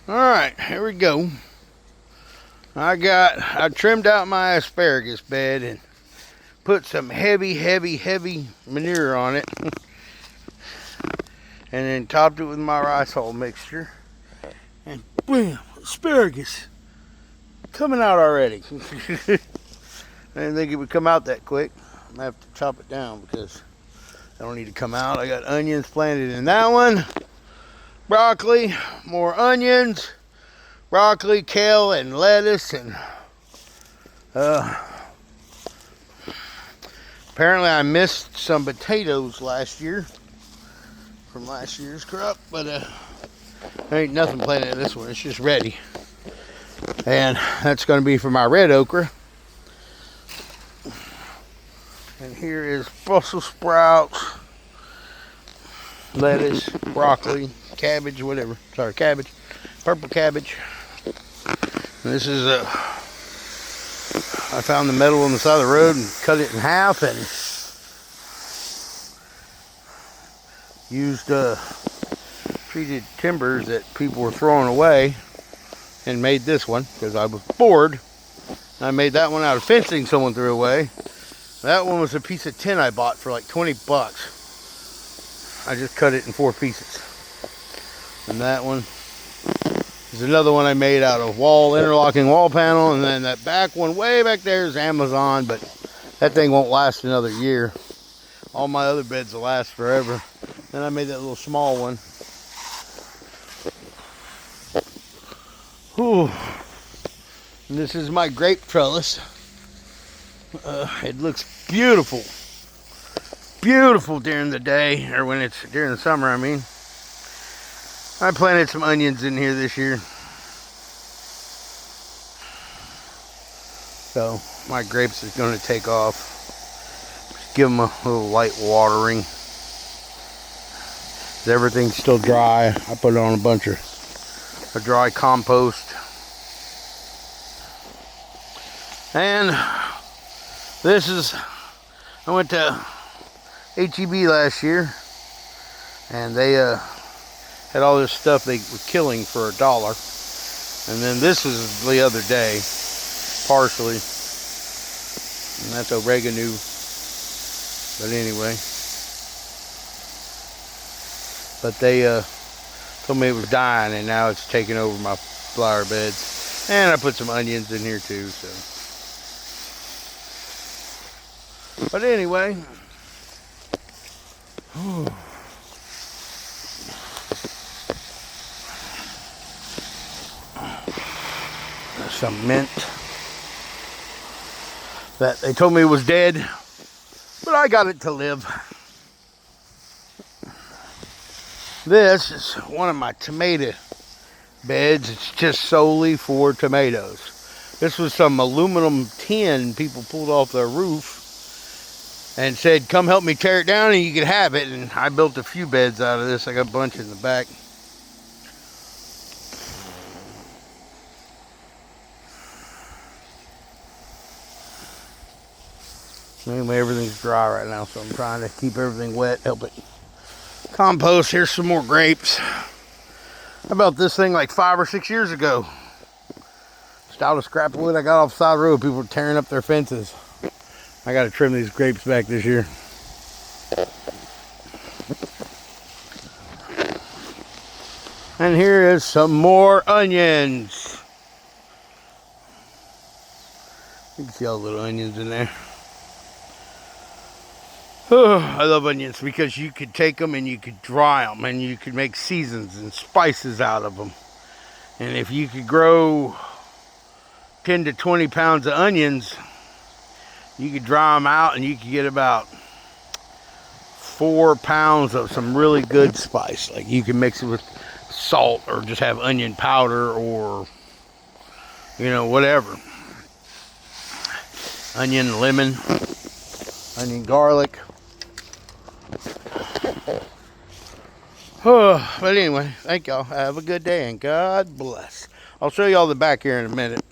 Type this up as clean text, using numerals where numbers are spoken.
Alright, here we go. I trimmed out my asparagus bed and put some heavy manure on it. And then topped it with my rice hull mixture. And bam, asparagus coming out already. I didn't think it would come out that quick. I'm gonna have to chop it down because I don't need to come out. I got onions planted in that one. Broccoli, more onions, broccoli, kale, and lettuce, and apparently I missed some potatoes last year from last year's crop, but there ain't nothing planted in this one. It's just ready, and that's going to be for my red okra. And here is Brussels sprouts, lettuce, broccoli, cabbage, whatever. Sorry, cabbage, purple cabbage. And this is I found the metal on the side of the road and cut it in half and used treated timbers that people were throwing away and made this one because I was bored. I made that one out of fencing someone threw away. That one was a piece of tin I bought for like 20 bucks. I just cut it in 4 pieces. And that one is another one I made out of interlocking wall panel. And then that back one way back there is Amazon, but that thing won't last another year. All my other beds will last forever. Then I made that little small one. Whew. And this is my grape trellis. It looks beautiful during the day, or when it's during the summer, I mean. I planted some onions in here this year, so my grapes is going to take off. Just give them a little light watering. Everything's still dry. I put on a bunch of dry compost, and this is, I went to HEB last year, and they had all this stuff they were killing for $1. And then this was the other day, parsley, and that's oregano. But anyway, but they told me it was dying, and now it's taking over my flower beds. And I put some onions in here too, so. But anyway, some mint that they told me was dead, but I got it to live. This is one of my tomato beds. It's just solely for tomatoes. This was some aluminum tin people pulled off their roof and said, come help me tear it down and you can have it. And I built a few beds out of this. I got a bunch in the back. Anyway, everything's dry right now, so I'm trying to keep everything wet, help it compost. Here's some more grapes. I built this thing like 5 or 6 years ago. Just out of scrap wood I got off the side of the road. People were tearing up their fences. I got to trim these grapes back this year. And here is some more onions. You can see all the little onions in there. Oh, I love onions because you could take them and you could dry them and you could make seasons and spices out of them. And if you could grow 10 to 20 pounds of onions, you could dry them out and you could get about 4 pounds of some really good spice. Like you can mix it with salt or just have onion powder or, you know, whatever. Onion, lemon, onion, garlic. But anyway, thank y'all. Have a good day and God bless. I'll show y'all the back here in a minute.